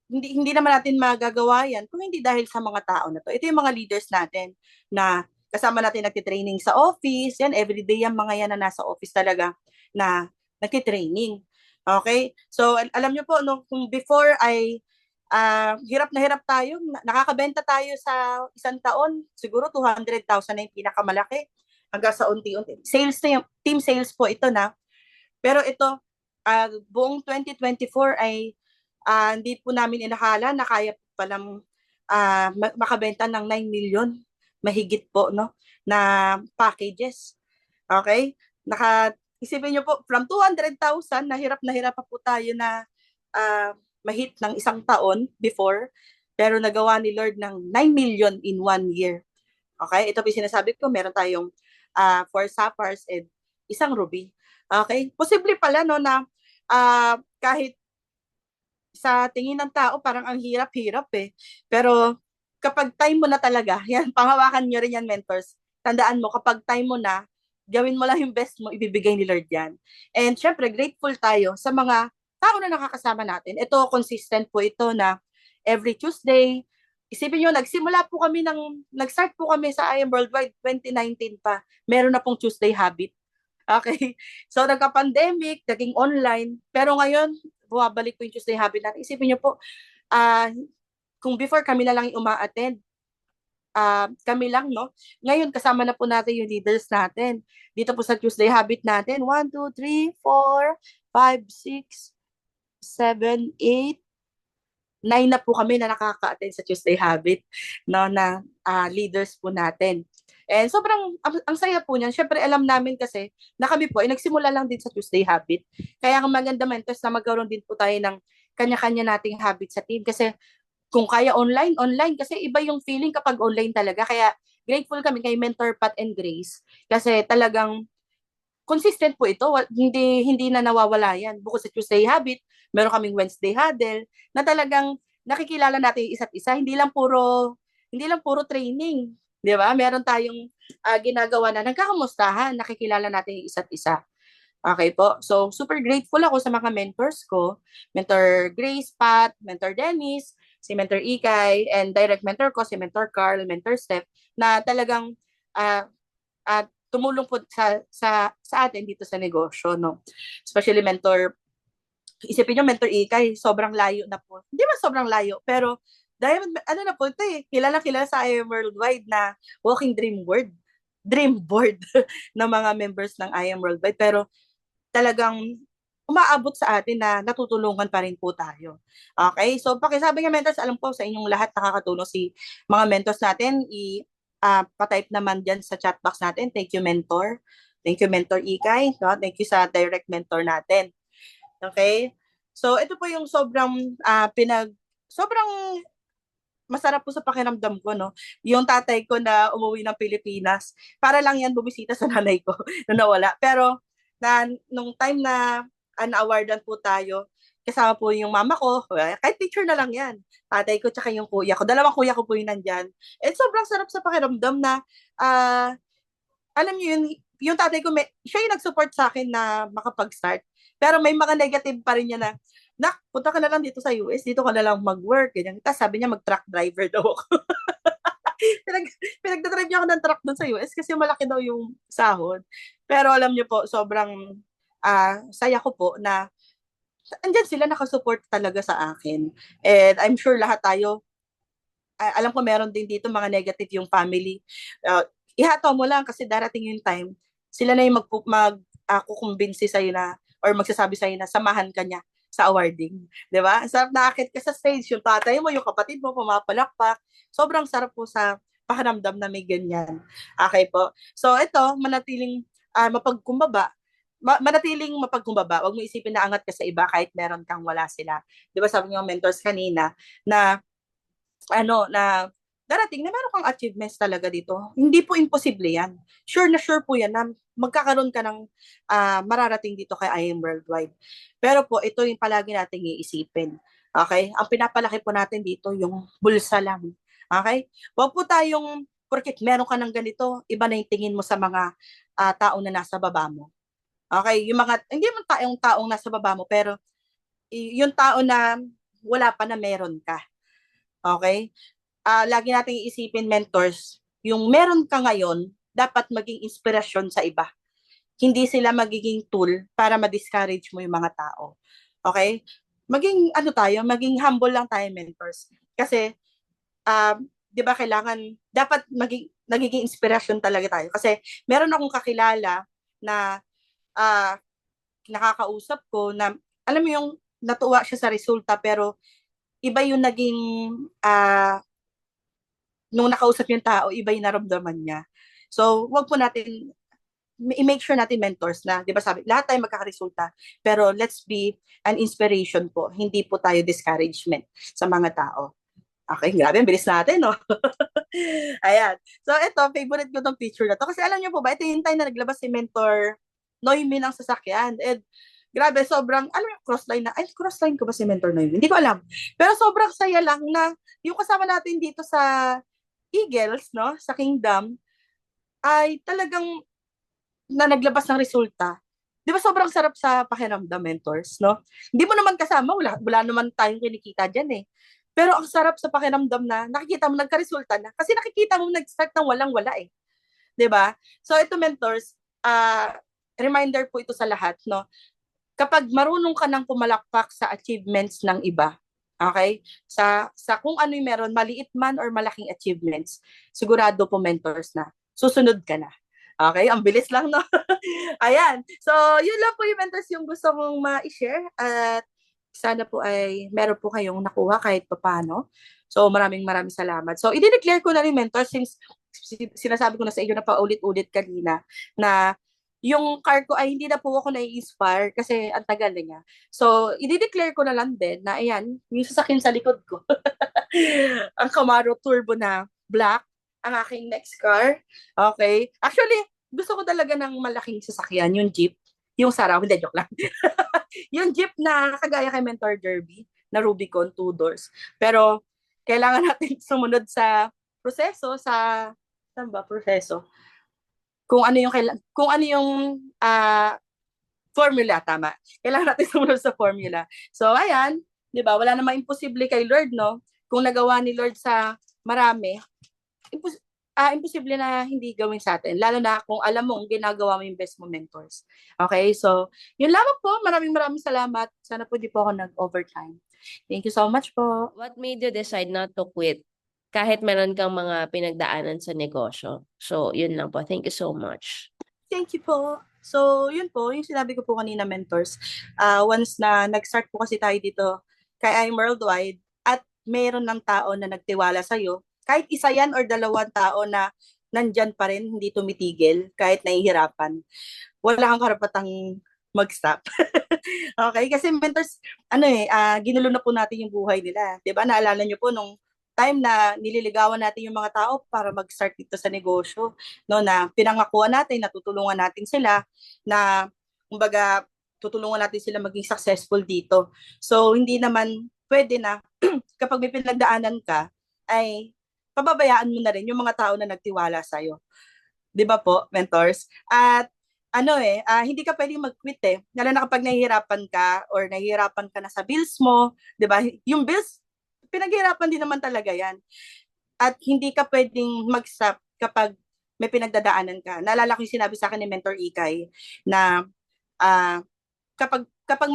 Speaker 1: hindi naman natin magagawa yan kung hindi dahil sa mga tao na to. Ito yung mga leaders natin na kasama natin nagtitraining sa office. Yan, everyday yung mga yan na nasa office talaga na nagtitraining. Okay? So, alam nyo po, no, kung before ay hirap na hirap tayo, nakakabenta tayo sa isang taon, siguro 200,000 na yung pinakamalaki hanggang sa unti-unti. Sales na yung, team sales po ito na. Pero ito, buong 2024 ay hindi po namin inakala na kaya palang makabenta ng 9 million mahigit po, no, na packages. Okay? Isipin nyo po, from 200,000, na hirap pa po tayo na mahit ng isang taon before, pero nagawa ni Lord ng 9 million in 1 year. Okay? Ito po yung sinasabi ko, meron tayong 4 sapphires and isang ruby. Okay? Posible pala, no, na kahit sa tingin ng tao, parang ang hirap-hirap eh. Pero kapag time mo na talaga, yan, panghawakan nyo rin yan, mentors. Tandaan mo, kapag time mo na, gawin mo lang yung best mo, ibibigay ni Lord yan. And syempre, grateful tayo sa mga tao na nakakasama natin. Ito, consistent po ito na every Tuesday, isipin nyo, nag-start po kami sa I Am Worldwide 2019 pa. Meron na pong Tuesday habit. Okay. So, nagka-pandemic, naging online. Pero ngayon, bumabalik po yung Tuesday habit natin. Isipin niyo po, kung before kami na lang yung uma-attend, kami lang, no? Ngayon, kasama na po natin yung leaders natin. Dito po sa Tuesday habit natin, 1, 2, 3, 4, 5, 6, 7, 8, 9 na po kami na nakaka-attend sa Tuesday habit, no, na leaders po natin. And sobrang ang saya po niyan. Syempre alam namin kasi na kami po ay nagsimula lang din sa Tuesday habit. Kaya ang maganda mentors na magkaroon din po tayo ng kanya-kanya nating habit sa team kasi kung kaya online, online kasi iba yung feeling kapag online talaga. Kaya grateful kami kay Mentor Pat and Grace kasi talagang consistent po ito. Hindi na nawawala yan. Bukod sa Tuesday habit, meron kaming Wednesday huddle na talagang nakikilala natin yung isa't isa. Hindi lang puro training. Di ba? Meron tayong ginagawa na nagkakamustahan, nakikilala natin yung isa't isa. Okay po. So, super grateful ako sa mga mentors ko. Mentor Grace, Pat, Mentor Dennis, si Mentor Ikay, and direct mentor ko, si Mentor Carl, Mentor Steph, na talagang uh, tumulong po sa atin dito sa negosyo, no? Especially isipin nyo, Mentor Ikay, sobrang layo na po. Hindi man sobrang layo, pero dahil, ano na po ito eh, kilala sa I Am Worldwide na walking dream board ng mga members ng I Am Worldwide. Pero talagang umaabot sa atin na natutulungan pa rin po tayo. Okay? So, pakisabi nga mentors, alam ko sa inyong lahat nakakatulong si mga mentors natin. Pa-type naman dyan sa chat box natin. Thank you, mentor. Thank you, Mentor Ikay. No? Thank you sa direct mentor natin. Okay? So, ito po yung sobrang masarap po sa pakiramdam ko, no? Yung tatay ko na umuwi ng Pilipinas, para lang yan bumisita sa nanay ko na nawala. Pero, nung time na na-awardan po tayo, kasama po yung mama ko, kahit picture na lang yan. Tatay ko tsaka yung kuya ko. Dalawang kuya ko po yung nandyan. And sobrang sarap sa pakiramdam na, alam niyo yun, yung tatay ko, siya yung nag-support sa akin na makapag-start. Pero may mga negative pa rin niya na, nak, punta ka na lang dito sa US, dito ka na lang mag-work. Ganyan. Tapos sabi niya, mag-truck driver daw ako. Pinagdadrive niya ako ng truck doon sa US kasi malaki daw yung sahod. Pero alam niyo po, sobrang saya ko po na andyan sila nakasupport talaga sa akin. And I'm sure lahat tayo, alam ko meron din dito mga negative yung family. Ihataw mo lang kasi darating yung time, sila na yung kukumbinsi sa'yo na or magsasabi sa'yo na samahan ka niya sa awarding. Di ba? Sarap nakakit ka sa stage, yung tatay mo, yung kapatid mo, pumapalakpak. Sobrang sarap po sa pakiramdam na may ganyan. Okay po. So ito, manatiling mapagkumbaba manatiling mapagkumbaba. Huwag mo isipin na angat ka sa iba kahit meron kang wala sila. Di ba sabi niyo mentors kanina na na darating na meron kang achievements talaga dito. Hindi po imposible yan. Sure na sure po yan na magkakaroon ka ng mararating dito kay I Am Worldwide. Pero po, ito yung palagi nating iisipin. Okay? Ang pinapalaki po natin dito, yung bulsa lang. Okay? Huwag po tayong, porket meron ka ng ganito, iba na yung tingin mo sa mga tao na nasa baba mo. Okay? Yung mga, hindi man taong nasa baba mo, pero yung tao na wala pa na meron ka. Okay? Lagi nating iisipin, mentors, yung meron ka ngayon, dapat maging inspirasyon sa iba. Hindi sila magiging tool para ma-discourage mo yung mga tao. Okay? Maging, maging humble lang tayo, mentors. Kasi, di ba kailangan, dapat nagiging inspirasyon talaga tayo. Kasi, meron akong kakilala na nakakausap ko na, alam mo yung, natuwa siya sa resulta, pero, iba yung naging nung nakausap yung tao, iba yung naramdaman niya. So, wag po natin, i-make sure natin mentors na, di ba sabi, lahat tayo magkakaresulta, pero let's be an inspiration po, hindi po tayo discouragement sa mga tao. Okay, grabe, ang bilis natin, no? Ayan. So, ito, favorite ko tong picture na to. Kasi alam niyo po ba, ito yung time na naglabas si Mentor Noemi ng sasakyan. And, grabe, sobrang, alam mo, crossline na, ay, crossline ko ba si Mentor Noemi? Hindi ko alam. Pero sobrang saya lang na, yung kasama natin dito sa Eagles, no, sa Kingdom, ay talagang na naglabas ng resulta. Di ba sobrang sarap sa pakiramdam, mentors, no? Hindi mo naman kasama, wala naman tayong kinikita dyan eh. Pero ang sarap sa pakiramdam na nakikita mo nagka-resulta na kasi nakikita mo nag-start ng walang-wala eh. 'Di ba? So ito, mentors, reminder po ito sa lahat, no? Kapag marunong ka nang pumalakpak sa achievements ng iba, okay? Sa kung ano yung meron, maliit man or malaking achievements, sigurado po, mentors, na susunod ka na. Okay? Ang bilis lang, no? Ayan. So, yun lang po yung mentors yung gusto mong ma-share. At sana po ay meron po kayong nakuha kahit paano. So, maraming maraming salamat. So, i-declare ko na rin, mentor, since sinasabi ko na sa inyo na paulit-ulit kanina, na yung car ko ay hindi na po ako nai-inspire kasi ang tagal na niya. So, i-declare ko na lang din na ayan, yung sasakyan sa likod ko. Ang Camaro Turbo na black, ang aking next car. Okay. Actually, gusto ko talaga ng malaking sasakyan, yung Jeep. Yung Saraw, hindi, joke lang. Yung Jeep na kagaya kay Mentor Derby, na Rubicon, 2 doors. Pero, kailangan natin sumunod sa proseso, saan ba, proseso? Kung ano yung formula, tama. Kailangan natin sumunod sa formula. So, ayan, di ba, wala namang imposible kay Lord, no? Kung nagawa ni Lord sa marami, imposible na hindi gawin sa atin. Lalo na kung alam mo, ginagawa mo yung best mo, mentors. Okay, so, yun lamang po. Maraming maraming salamat. Sana po di po ako nag-overtime. Thank you so much po.
Speaker 2: What made you decide not to quit? Kahit meron kang mga pinagdaanan sa negosyo. So, yun lang po. Thank you so much.
Speaker 1: Thank you po. So, yun po, yung sinabi ko po kanina, mentors. Once na nag-start po kasi tayo dito kay I'm Worldwide at mayroon ng tao na nagtiwala sa'yo, kahit isa yan or dalawang tao na nandyan pa rin, hindi tumitigil, kahit nahihirapan, wala kang karapatang mag-stop. Okay? Kasi mentors, ginulo na po natin yung buhay nila. 'Di ba? Naalala niyo po nung time na nililigawan natin yung mga tao para mag-start dito sa negosyo, no, na pinangakuan natin, natutulungan natin sila na kumbaga tutulungan natin sila maging successful dito. So hindi naman pwede na kapag may pinagdaanan ka ay pababayaan mo na rin yung mga tao na nagtiwala sa iyo. 'Di ba po, mentors? At hindi ka pwedeng mag-quit eh. Lalo na kapag nahihirapan ka or nahihirapan ka na sa bills mo, 'di ba? Yung bills, pinaghihirapan din naman talaga 'yan. At hindi ka pwedeng mag-stop kapag may pinagdadaanan ka. Naalala ko yung sinabi sa akin ni Mentor Ikay na kapag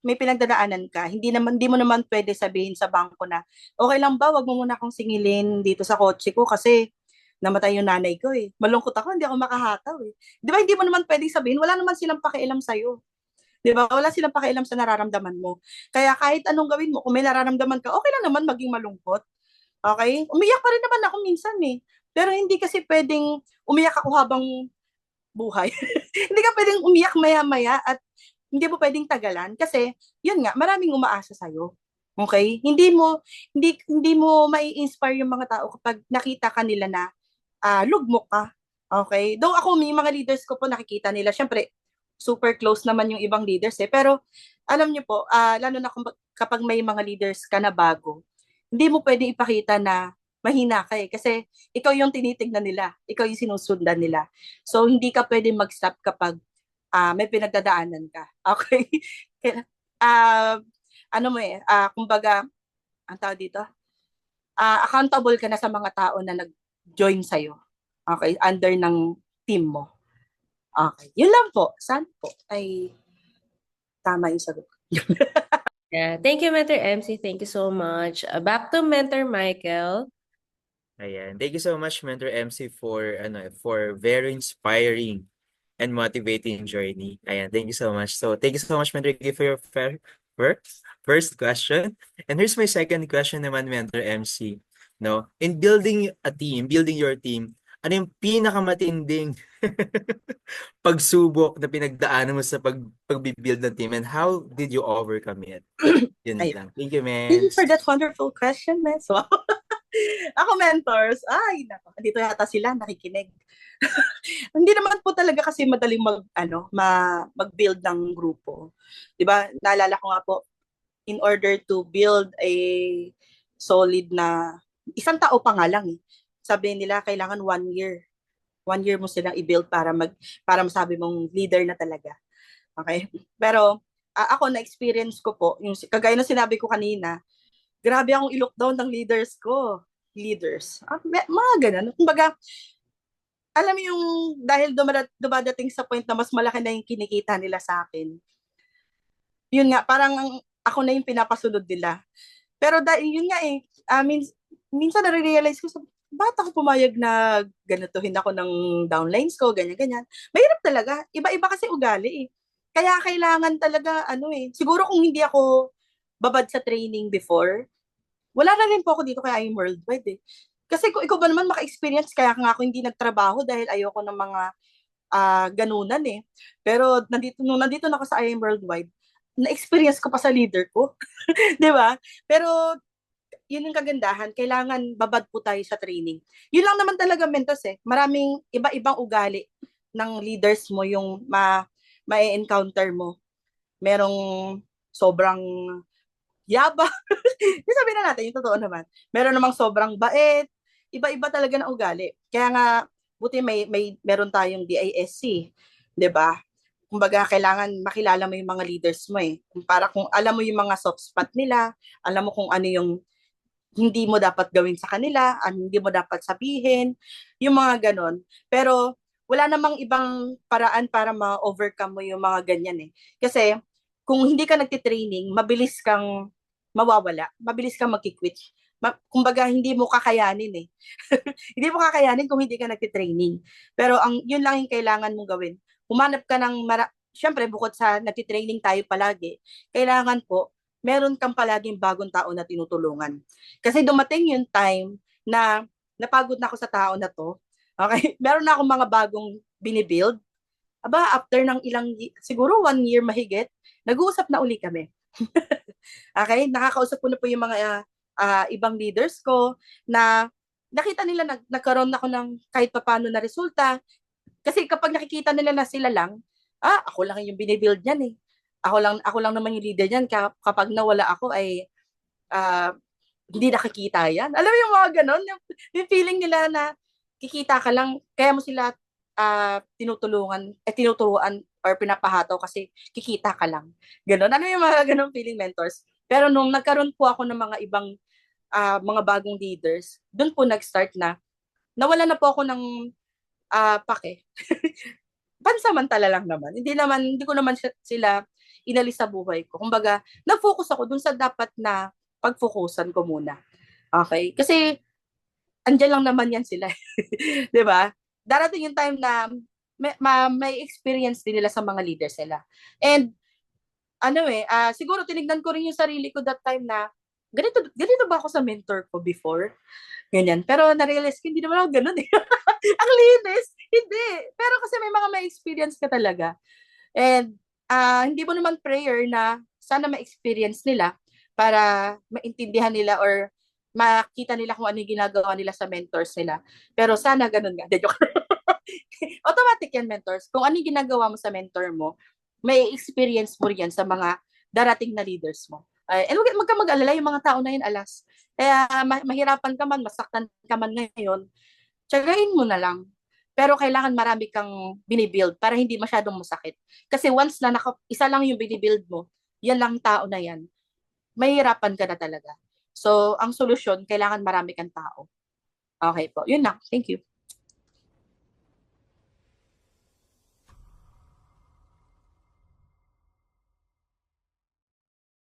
Speaker 1: may pinagdadaanan ka, hindi mo naman pwede sabihin sa bangko na, okay lang ba, wag mo muna akong singilin dito sa kotse ko kasi namatay yung nanay ko eh. Malungkot ako, hindi ako makahataw eh. Di ba, hindi mo naman pwedeng sabihin, wala naman silang pakialam sa'yo. Di ba, wala silang pakialam sa nararamdaman mo. Kaya kahit anong gawin mo, kung may nararamdaman ka, okay lang naman maging malungkot. Okay? Umiyak pa rin naman ako minsan eh. Pero hindi kasi pwedeng umiyak ako habang buhay. Hindi ka pwedeng umiyak maya-maya at hindi mo pwedeng tagalan kasi yun nga, maraming umaasa sa'yo. Okay? Hindi mo mai-inspire yung mga tao kapag nakita ka nila na lugmok ka. Okay? Though ako, may mga leaders ko po nakikita nila, syempre, super close naman yung ibang leaders eh. Pero alam niyo po, lalo na kapag may mga leaders ka na bago, hindi mo pwedeng ipakita na mahina ka eh. Kasi ikaw yung tinitignan nila, ikaw yung sinusundan nila. So, hindi ka pwedeng mag-stop kapag may pinagdadaanan ka. Okay? Kaya, ano mo eh, kumbaga, ang tawag dito, accountable ka na sa mga tao na nag-join sa'yo. Okay? Under ng team mo. Okay. Yun lang po. Saan po ay tama yung sagot.
Speaker 2: Yeah. Thank you, Mentor MC. Thank you so much. Back to Mentor Michael.
Speaker 3: Ayan. Thank you so much, Mentor MC, for very inspiring and motivating journey. Ayan. Thank you so much. So, thank you so much, Mentor G, for your first question. And here's my second question naman, Mentor MC. No, in building a team, building your team, ano yung pinakamatinding pagsubok na pinagdaanan mo sa pagbibuild ng team, and how did you overcome it? Yun
Speaker 1: Ayun.
Speaker 3: lang. Thank you,
Speaker 1: Thank you
Speaker 3: Mens.
Speaker 1: for that wonderful question, Mes. Wow. Ako, mentors. Ay, nako. Dito yata sila nakikinig. Hindi naman po talaga kasi madaling mag-build ng grupo. 'Di ba? Naalala ko nga po, in order to build a solid na isang tao pa nga lang eh. Sabi nila kailangan 1 year. 1 year mo silang i-build para masabi mong leader na talaga. Okay? Pero ako na experience ko po, yung kagaya ng sinabi ko kanina, grabe akong i-look down ng leaders ko. Leaders. Mga ganun. Kumbaga, alam mo yung dahil dumadating sa point na mas malaki na yung kinikita nila sa akin. Yun nga, parang ako na yung pinapasunod nila. Pero dahil yun nga eh, minsan nare-realize ko, ba't ako pumayag na ganituhin ako ng downlines ko, ganyan-ganyan. Mahirap talaga. Iba-iba kasi ugali eh. Kaya kailangan talaga, siguro kung hindi ako babad sa training before, wala na rin po ako dito kay IM Worldwide eh. Kasi kung ikaw ba naman maka-experience, kaya nga ako hindi nagtrabaho dahil ayoko ng mga ganunan eh. Pero nung nandito na ako sa IM Worldwide, na-experience ko pa sa leader ko. 'Di ba? Pero yun yung kagandahan, kailangan babad po tayo sa training. Yun lang naman talaga, Mentos eh. Maraming iba-ibang ugali ng leaders mo yung ma-encounter mo. Merong sobrang yaba. Sabihin na natin, yung totoo naman. Meron namang sobrang bait. Iba-iba talaga ng ugali. Kaya nga, buti meron tayong DISC. 'Di ba? Kumbaga, kailangan makilala mo yung mga leaders mo eh. Para kung alam mo yung mga soft spot nila, alam mo kung ano yung hindi mo dapat gawin sa kanila, ano hindi mo dapat sabihin, yung mga ganon. Pero wala namang ibang paraan para ma-overcome mo yung mga ganyan eh. Kasi kung hindi ka nagtitraining, mabilis kang mawawala, mabilis kang magkikwit. Kumbaga, hindi mo kakayanin eh. Hindi mo kakayanin kung hindi ka nagtitraining. Pero yun lang yung kailangan mong gawin. Humanap ka ng, syempre bukod sa nagtitraining tayo palagi, kailangan po, meron kang palaging bagong tao na tinutulungan. Kasi dumating yung time na napagod na ako sa tao na to. Okay? Meron na akong mga bagong binibuild. Aba, after ng siguro 1 year mahigit, nag-uusap na uli kami. Okay? Nakakausap ko na po yung mga ibang leaders ko na nakita nila nagkaroon ako ng kahit papaano na resulta. Kasi kapag nakikita nila na sila lang, ako lang yung binibuild niyan eh. Ako lang naman yung leader niyan. Kapag nawala ako ay hindi nakikita yan. Alam mo yung mga ganon, yung feeling nila na kikita ka lang, kaya mo sila tinuturuan or pinapahataw kasi kikita ka lang. Ganon. Ano yung mga ganon feeling, mentors? Pero nung nagkaroon po ako ng mga ibang mga bagong leaders, doon po nag-start na nawala na po ako ng pake. Pansamantala lang naman. Hindi ko naman sila inalis sa buhay ko. Kumbaga, nag-focus ako dun sa dapat na pag-focusan ko muna. Okay? Kasi, andyan lang naman yan sila. 'Di ba? Darating yung time na may experience din nila sa mga leaders nila. And, siguro tinignan ko rin yung sarili ko that time na, ganito ba ako sa mentor ko before? Ganyan. Pero na-realize ko, hindi naman ako ganun eh. Ang linis. Hindi. Pero kasi may mga may experience ka talaga. And hindi mo naman prayer na sana ma-experience nila para maintindihan nila or makita nila kung ano yung ginagawa nila sa mentors nila. Pero sana ganun nga. De, joke. Automatic yan, mentors. Kung ano yung ginagawa mo sa mentor mo, may experience mo yan sa mga darating na leaders mo. And huwag ka mag-alala, yung mga tao na yun, alas. Kaya mahirapan ka man, masaktan ka man ngayon, tsagain mo na lang. Pero kailangan marami kang binibuild para hindi masyadong masakit. Kasi once na isa lang yung binibuild mo, yan lang tao na yan, mahirapan ka na talaga. So, ang solusyon, kailangan marami kang tao. Okay po. Yun lang. Thank you.